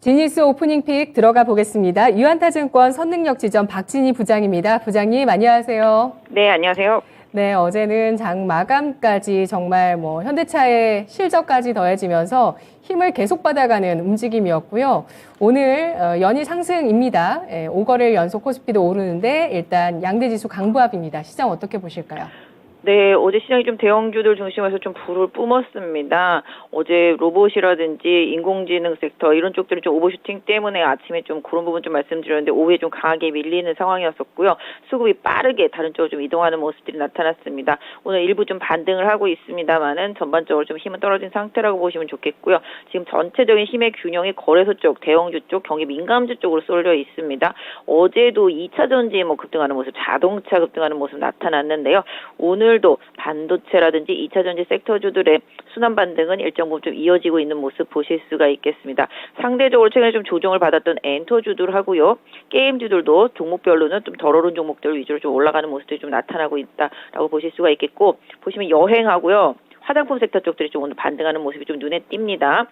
지니스 오프닝픽 들어가 보겠습니다. 유한타증권 선능력지점 박진희 부장입니다. 부장님 안녕하세요. 네, 안녕하세요. 네, 어제는 장 마감까지 정말 현대차의 실적까지 더해지면서 힘을 계속 받아가는 움직임이었고요. 오늘 연일 상승입니다. 5거래일 연속 코스피도 오르는데 일단 양대지수 강보합입니다. 시장 어떻게 보실까요? 네, 어제 시장이 좀 대형주들 중심에서 좀 불을 뿜었습니다. 어제 로봇이라든지 인공지능 섹터 이런 쪽들이 좀 오버슈팅 때문에 아침에 좀 그런 부분 좀 말씀드렸는데 오후에 좀 강하게 밀리는 상황이었었고요. 수급이 빠르게 다른 쪽으로 좀 이동하는 모습들이 나타났습니다. 오늘 일부 좀 반등을 하고 있습니다만은 전반적으로 좀 힘은 떨어진 상태라고 보시면 좋겠고요. 지금 전체적인 힘의 균형이 거래소 쪽, 대형주 쪽, 경기 민감주 쪽으로 쏠려 있습니다. 어제도 2차 전지에 급등하는 모습, 자동차 급등하는 모습 나타났는데요. 오늘도 반도체라든지 2차 전지 섹터주들의 순환 반등은 일정 부분 좀 이어지고 있는 모습 보실 수가 있겠습니다. 상대적으로 최근에 좀 조정을 받았던 엔터주들 하고요. 게임주들도 종목별로는 좀 덜 오른 종목들 위주로 좀 올라가는 모습들이 좀 나타나고 있다라고 보실 수가 있겠고, 보시면 여행하고요. 화장품 섹터 쪽들이 좀 오늘 반등하는 모습이 좀 눈에 띕니다.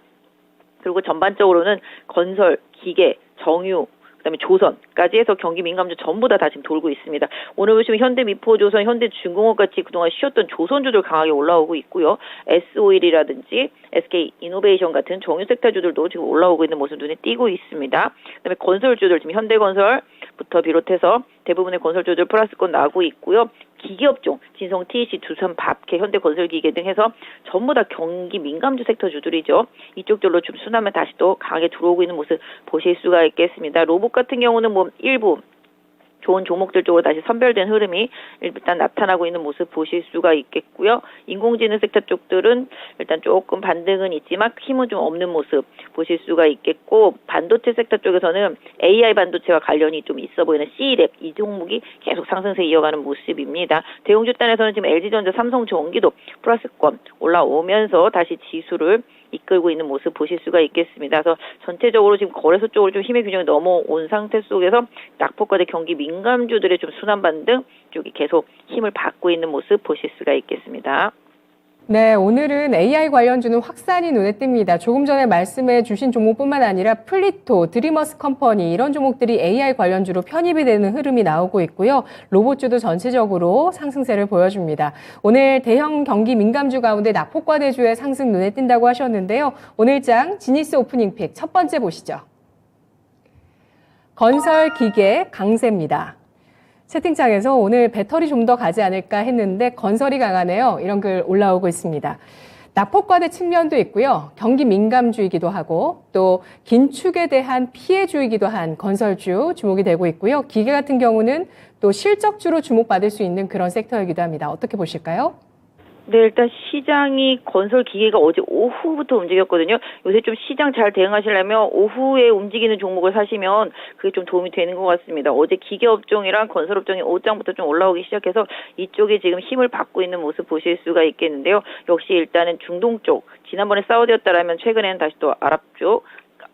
그리고 전반적으로는 건설, 기계, 정유, 그다음에 조선까지 해서 경기 민감주 전부 다 지금 돌고 있습니다. 오늘 보시면 현대미포조선, 현대중공업 같이 그동안 쉬었던 조선주들 강하게 올라오고 있고요. S오일이라든지 SK이노베이션 같은 정유 섹터주들도 지금 올라오고 있는 모습 눈에 띄고 있습니다. 그다음에 건설주들 지금 현대건설부터 비롯해서 대부분의 건설주들 플러스권 나고 있고요. 기계업종, 진성, TEC, 두산, 밥캐, 현대건설기계 등 해서 전부 다 경기 민감주 섹터주들이죠. 이쪽들로 좀 순환면 다시 또 강하게 들어오고 있는 모습 보실 수가 있겠습니다. 로봇 같은 경우는 일부 좋은 종목들 쪽으로 다시 선별된 흐름이 일단 나타나고 있는 모습 보실 수가 있겠고요. 인공지능 섹터 쪽들은 일단 조금 반등은 있지만 힘은 좀 없는 모습 보실 수가 있겠고, 반도체 섹터 쪽에서는 AI 반도체와 관련이 좀 있어 보이는 C랩 이 종목이 계속 상승세 이어가는 모습입니다. 대형주 단에서는 지금 LG전자, 삼성전기도 플러스권 올라오면서 다시 지수를 이끌고 있는 모습 보실 수가 있겠습니다. 그래서 전체적으로 지금 거래소 쪽으로 좀 힘의 균형이 넘어온 상태 속에서 낙폭과대 경기 민감주들의 좀 순환 반등 쪽이 계속 힘을 받고 있는 모습 보실 수가 있겠습니다. 네, 오늘은 AI 관련주는 확산이 눈에 띕니다. 조금 전에 말씀해 주신 종목뿐만 아니라 플리토, 드리머스 컴퍼니 이런 종목들이 AI 관련주로 편입이 되는 흐름이 나오고 있고요. 로봇주도 전체적으로 상승세를 보여줍니다. 오늘 대형 경기 민감주 가운데 낙폭과대주의 상승 눈에 띈다고 하셨는데요. 오늘장 지니스 오프닝픽 첫 번째 보시죠. 건설 기계 강세입니다. 채팅창에서 오늘 배터리 좀 더 가지 않을까 했는데 건설이 강하네요. 이런 글 올라오고 있습니다. 낙폭과대 측면도 있고요. 경기 민감주이기도 하고 또 긴축에 대한 피해주이기도 한 건설주 주목이 되고 있고요. 기계 같은 경우는 또 실적주로 주목받을 수 있는 그런 섹터이기도 합니다. 어떻게 보실까요? 네, 일단 시장이 건설 기계가 어제 오후부터 움직였거든요. 요새 좀 시장 잘 대응하시려면 오후에 움직이는 종목을 사시면 그게 좀 도움이 되는 것 같습니다. 어제 기계업종이랑 건설업종이 오후장부터 좀 올라오기 시작해서 이쪽에 지금 힘을 받고 있는 모습 보실 수가 있겠는데요. 역시 일단은 중동 쪽, 지난번에 사우디였다라면 최근에는 다시 또 아랍 쪽,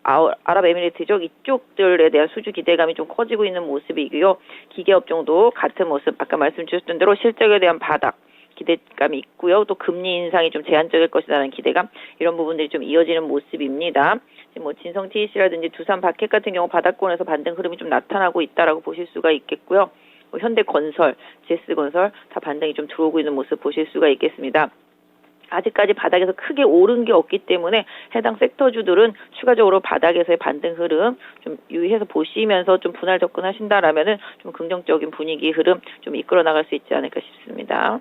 아랍에미리트족 이쪽들에 대한 수주 기대감이 좀 커지고 있는 모습이고요. 기계업종도 같은 모습, 아까 말씀 주셨던 대로 실적에 대한 바닥, 기대감이 있고요. 또 금리 인상이 좀 제한적일 것이라는 기대감, 이런 부분들이 좀 이어지는 모습입니다. 지금 진성 TEC라든지 두산 바켓 같은 경우 바닥권에서 반등 흐름이 좀 나타나고 있다라고 보실 수가 있겠고요. 현대건설, GS건설 다 반등이 좀 들어오고 있는 모습 보실 수가 있겠습니다. 아직까지 바닥에서 크게 오른 게 없기 때문에 해당 섹터주들은 추가적으로 바닥에서의 반등 흐름 좀 유의해서 보시면서 좀 분할 접근하신다라면은 좀 긍정적인 분위기 흐름 좀 이끌어 나갈 수 있지 않을까 싶습니다.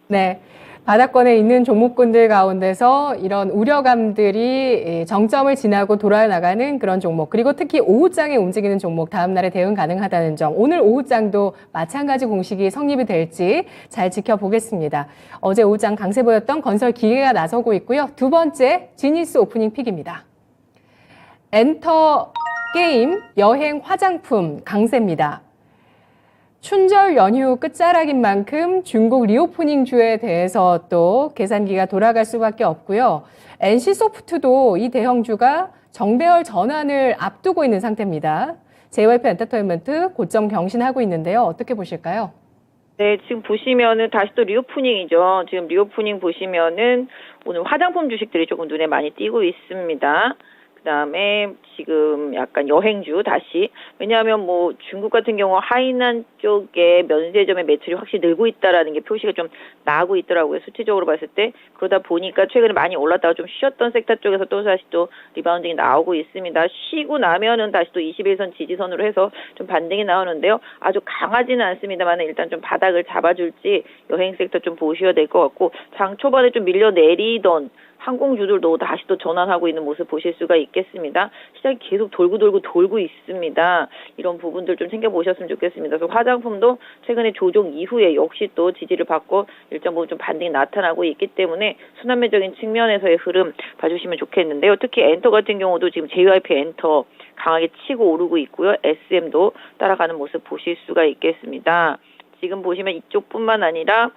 네, 바닥권에 있는 종목군들 가운데서 이런 우려감들이 정점을 지나고 돌아나가는 그런 종목, 그리고 특히 오후장에 움직이는 종목 다음 날에 대응 가능하다는 점, 오늘 오후장도 마찬가지 공식이 성립이 될지 잘 지켜보겠습니다. 어제 오후장 강세 보였던 건설 기계가 나서고 있고요. 두 번째 지니스 오프닝 픽입니다. 엔터, 게임, 여행, 화장품 강세입니다. 춘절 연휴 끝자락인 만큼 중국 리오프닝주에 대해서 또 계산기가 돌아갈 수밖에 없고요. NC소프트도 이 대형주가 정배열 전환을 앞두고 있는 상태입니다. JYP 엔터테인먼트 고점 경신하고 있는데요. 어떻게 보실까요? 네, 지금 보시면은 다시 또 리오프닝이죠. 지금 리오프닝 보시면은 오늘 화장품 주식들이 조금 눈에 많이 띄고 있습니다. 그다음에 지금 약간 여행주 다시, 왜냐하면 뭐 중국 같은 경우 하이난 쪽에 면세점의 매출이 확실히 늘고 있다라는 게 표시가 좀 나고 있더라고요. 수치적으로 봤을 때. 그러다 보니까 최근에 많이 올랐다가 좀 쉬었던 섹터 쪽에서 또 다시 또 리바운딩이 나오고 있습니다. 쉬고 나면은 다시 또 21선 지지선으로 해서 좀 반등이 나오는데요. 아주 강하지는 않습니다만 일단 좀 바닥을 잡아줄지 여행 섹터 좀 보셔야 될 것 같고, 장 초반에 좀 밀려 내리던 항공주들도 다시 또 전환하고 있는 모습 보실 수가 있겠습니다. 시장이 계속 돌고 있습니다. 이런 부분들 좀 챙겨보셨으면 좋겠습니다. 그래서 화장품도 최근에 조정 이후에 역시 또 지지를 받고 일정 부분 좀 반등이 나타나고 있기 때문에 순환매적인 측면에서의 흐름 봐주시면 좋겠는데요. 특히 엔터 같은 경우도 지금 JYP 엔터 강하게 치고 오르고 있고요. SM도 따라가는 모습 보실 수가 있겠습니다. 지금 보시면 이쪽뿐만 아니라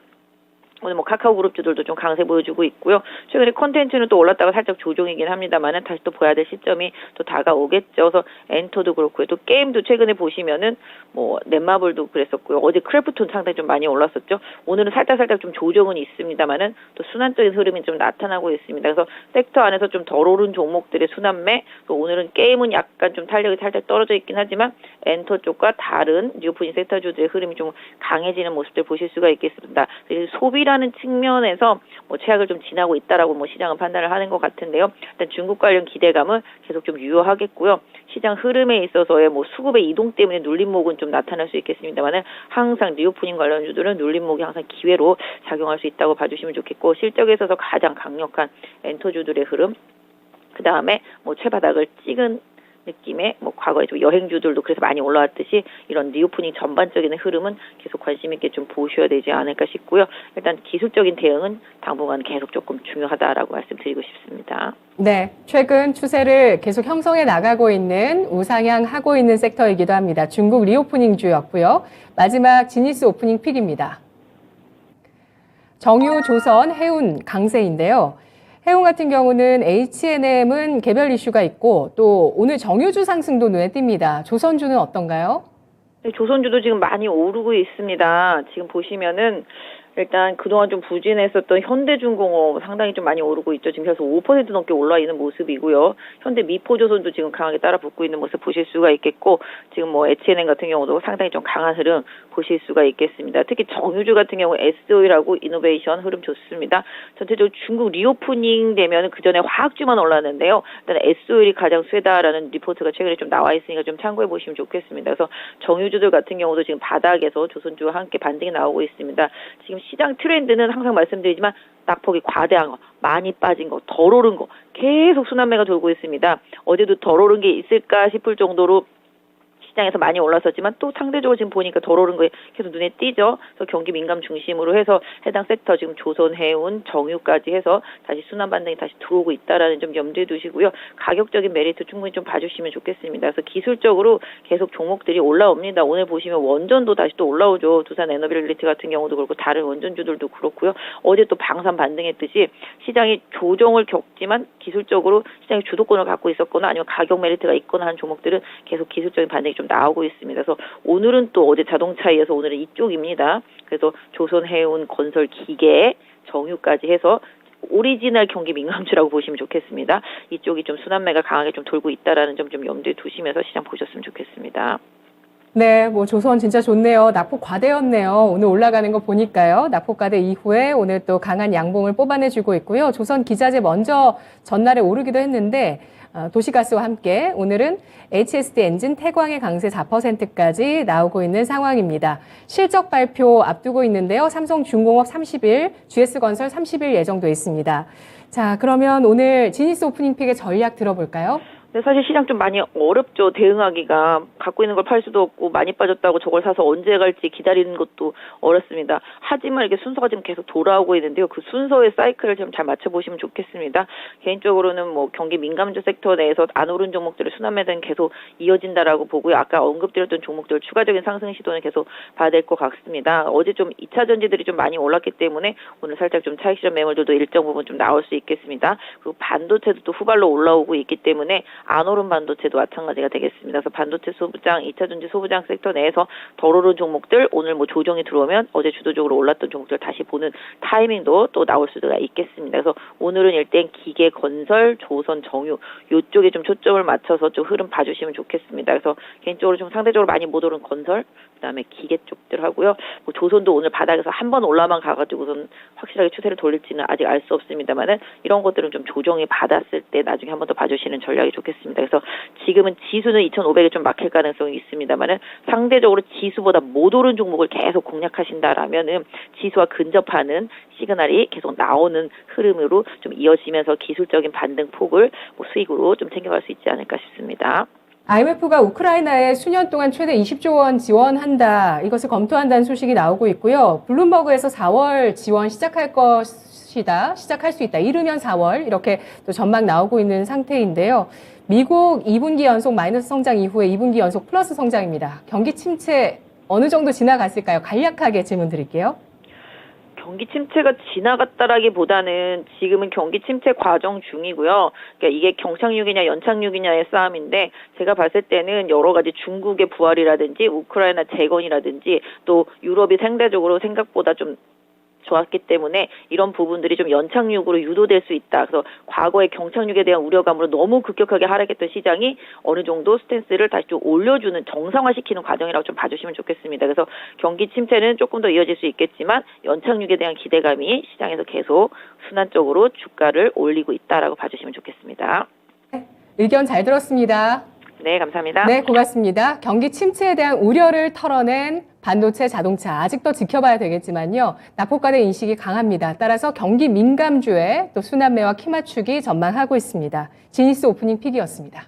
오늘 뭐 카카오 그룹주들도 좀 강세 보여주고 있고요. 최근에 콘텐츠는 또 올랐다가 살짝 조정이긴 합니다만은 다시 또 봐야 될 시점이 또 다가오겠죠. 그래서 엔터도 그렇고요. 또 게임도 최근에 보시면은 뭐 넷마블도 그랬었고요. 어제 크래프톤 상당히 좀 많이 올랐었죠. 오늘은 살짝 좀 조정은 있습니다만은 또 순환적인 흐름이 좀 나타나고 있습니다. 그래서 섹터 안에서 좀 덜 오른 종목들의 순환매, 또 오늘은 게임은 약간 좀 탄력이 살짝 떨어져 있긴 하지만 엔터 쪽과 다른 뉴오프닝 섹터주들의 흐름이 좀 강해지는 모습들 보실 수가 있겠습니다. 소비라는 측면에서 뭐 최악을 좀 지나고 있다라고 뭐 시장은 판단을 하는 것 같은데요. 일단 중국 관련 기대감은 계속 좀 유효하겠고요. 시장 흐름에 있어서의 뭐 수급의 이동 때문에 눌림목은 좀 나타날 수 있겠습니다만은 항상 리오프닝 관련주들은 눌림목이 항상 기회로 작용할 수 있다고 봐주시면 좋겠고, 실적에 있어서 가장 강력한 엔터주들의 흐름, 그 다음에 뭐 최바닥을 찍은 느낌의 뭐 과거에 좀 여행주들도 그래서 많이 올라왔듯이 이런 리오프닝 전반적인 흐름은 계속 관심 있게 좀 보셔야 되지 않을까 싶고요. 일단 기술적인 대응은 당분간 계속 조금 중요하다라고 말씀드리고 싶습니다. 네, 최근 추세를 계속 형성해 나가고 있는 우상향하고 있는 섹터이기도 합니다. 중국 리오프닝주였고요. 마지막 지니스 오프닝 픽입니다. 정유, 조선, 해운 강세인데요. 해운 같은 경우는 H&M은 개별 이슈가 있고 또 오늘 정유주 상승도 눈에 띕니다. 조선주는 어떤가요? 네, 조선주도 지금 많이 오르고 있습니다. 지금 보시면은 일단 그동안 좀 부진했었던 현대중공업 상당히 좀 많이 오르고 있죠. 지금 그래서 5% 넘게 올라 있는 모습이고요. 현대 미포조선도 지금 강하게 따라 붙고 있는 모습 보실 수가 있겠고, 지금 뭐 H&M 같은 경우도 상당히 좀 강한 흐름 보실 수가 있겠습니다. 특히 정유주 같은 경우 SOE라고 이노베이션 흐름 좋습니다. 전체적으로 중국 리오프닝 되면 그 전에 화학주만 올랐는데요. 일단 SOE이 가장 세다라는 리포트가 최근에 좀 나와 있으니까 좀 참고해 보시면 좋겠습니다. 그래서 정유주들 같은 경우도 지금 바닥에서 조선주와 함께 반등이 나오고 있습니다. 지금 시장 트렌드는 항상 말씀드리지만 낙폭이 과대한 거, 많이 빠진 거, 덜 오른 거 계속 순환매가 돌고 있습니다. 어제도 덜 오른 게 있을까 싶을 정도로 시장에서 많이 올랐었지만 또 상대적으로 지금 보니까 덜 오른 거에 계속 눈에 띄죠. 그래서 경기 민감 중심으로 해서 해당 섹터 지금 조선, 해운, 정유까지 해서 다시 순환 반등이 다시 들어오고 있다라는 점 염두에 두시고요. 가격적인 메리트 충분히 좀 봐주시면 좋겠습니다. 그래서 기술적으로 계속 종목들이 올라옵니다. 오늘 보시면 원전도 다시 또 올라오죠. 두산 에너빌리티 같은 경우도 그렇고 다른 원전주들도 그렇고요. 어제 또 방산 반등했듯이 시장이 조정을 겪지만 기술적으로 시장이 주도권을 갖고 있었거나 아니면 가격 메리트가 있거나 한 종목들은 계속 기술적인 반등이 좀 나오고 있습니다. 그래서 오늘은 또 어제 자동차에 이어서 오늘은 이쪽입니다. 그래서 조선, 해운, 건설, 기계, 정유까지 해서 오리지널 경기 민감주라고 보시면 좋겠습니다. 이쪽이 좀 순환매가 강하게 좀 돌고 있다라는 점 좀 염두에 두시면서 시장 보셨으면 좋겠습니다. 네, 뭐 조선 진짜 좋네요. 낙폭 과대였네요. 오늘 올라가는 거 보니까요. 낙폭 과대 이후에 오늘 또 강한 양봉을 뽑아내주고 있고요. 조선 기자재 먼저 전날에 오르기도 했는데 도시가스와 함께 오늘은 HSD 엔진 태광의 강세 4%까지 나오고 있는 상황입니다. 실적 발표 앞두고 있는데요. 삼성중공업 30일, GS건설 30일 예정돼 있습니다. 자, 그러면 오늘 지니스 오프닝픽의 전략 들어볼까요? 근데 사실 시장 좀 많이 어렵죠. 대응하기가. 갖고 있는 걸 팔 수도 없고 많이 빠졌다고 저걸 사서 언제 갈지 기다리는 것도 어렵습니다. 하지만 이렇게 순서가 지금 계속 돌아오고 있는데요. 그 순서의 사이클을 좀 잘 맞춰보시면 좋겠습니다. 개인적으로는 뭐 경기 민감주 섹터 내에서 안 오른 종목들의 순환매는 계속 이어진다라고 보고요. 아까 언급드렸던 종목들 추가적인 상승 시도는 계속 봐야 될 것 같습니다. 어제 좀 2차 전지들이 좀 많이 올랐기 때문에 오늘 살짝 좀 차익 실현 매물들도 일정 부분 좀 나올 수 있겠습니다. 그리고 반도체도 또 후발로 올라오고 있기 때문에 안 오른 반도체도 마찬가지가 되겠습니다. 그래서 반도체 소부장, 2차 전지 소부장 섹터 내에서 덜 오른 종목들 오늘 뭐 조정이 들어오면 어제 주도적으로 올랐던 종목들 다시 보는 타이밍도 또 나올 수가 있겠습니다. 그래서 오늘은 일단 기계, 건설, 조선, 정유 이쪽에 좀 초점을 맞춰서 좀 흐름 봐주시면 좋겠습니다. 그래서 개인적으로 좀 상대적으로 많이 못 오른 건설, 그다음에 기계 쪽들 하고요. 뭐 조선도 오늘 바닥에서 한 번 올라만 가가지고선 확실하게 추세를 돌릴지는 아직 알 수 없습니다만은 이런 것들은 좀 조정이 받았을 때 나중에 한 번 더 봐주시는 전략이 좋겠습니다. 그래서 지금은 지수는 2,500에 좀 막힐 가능성이 있습니다만은 상대적으로 지수보다 못 오른 종목을 계속 공략하신다라면은 지수와 근접하는 시그널이 계속 나오는 흐름으로 좀 이어지면서 기술적인 반등 폭을 뭐 수익으로 좀 챙겨갈 수 있지 않을까 싶습니다. IMF가 우크라이나에 수년 동안 최대 20조 원 지원한다. 이것을 검토한다는 소식이 나오고 있고요. 블룸버그에서 4월 지원 시작할 수 있다. 이르면 4월 이렇게 또 전망 나오고 있는 상태인데요. 미국 2분기 연속 마이너스 성장 이후에 2분기 연속 플러스 성장입니다. 경기 침체 어느 정도 지나갔을까요? 간략하게 질문 드릴게요. 경기 침체가 지나갔다라기보다는 지금은 경기 침체 과정 중이고요. 그러니까 이게 경착륙이냐 연착륙이냐의 싸움인데 제가 봤을 때는 여러 가지 중국의 부활이라든지 우크라이나 재건이라든지 또 유럽이 상대적으로 생각보다 좀 좋았기 때문에 이런 부분들이 좀 연착륙으로 유도될 수 있다. 그래서 과거의 경착륙에 대한 우려감으로 너무 급격하게 하락했던 시장이 어느 정도 스탠스를 다시 좀 올려주는 정상화시키는 과정이라고 좀 봐주시면 좋겠습니다. 그래서 경기 침체는 조금 더 이어질 수 있겠지만 연착륙에 대한 기대감이 시장에서 계속 순환적으로 주가를 올리고 있다라고 봐주시면 좋겠습니다. 의견 잘 들었습니다. 네, 감사합니다. 네, 고맙습니다. 경기 침체에 대한 우려를 털어낸 반도체, 자동차 아직도 지켜봐야 되겠지만요. 낙폭과대 인식이 강합니다. 따라서 경기 민감주에 또 순환매와 키 맞추기 전망하고 있습니다. 지니스 오프닝 픽이었습니다.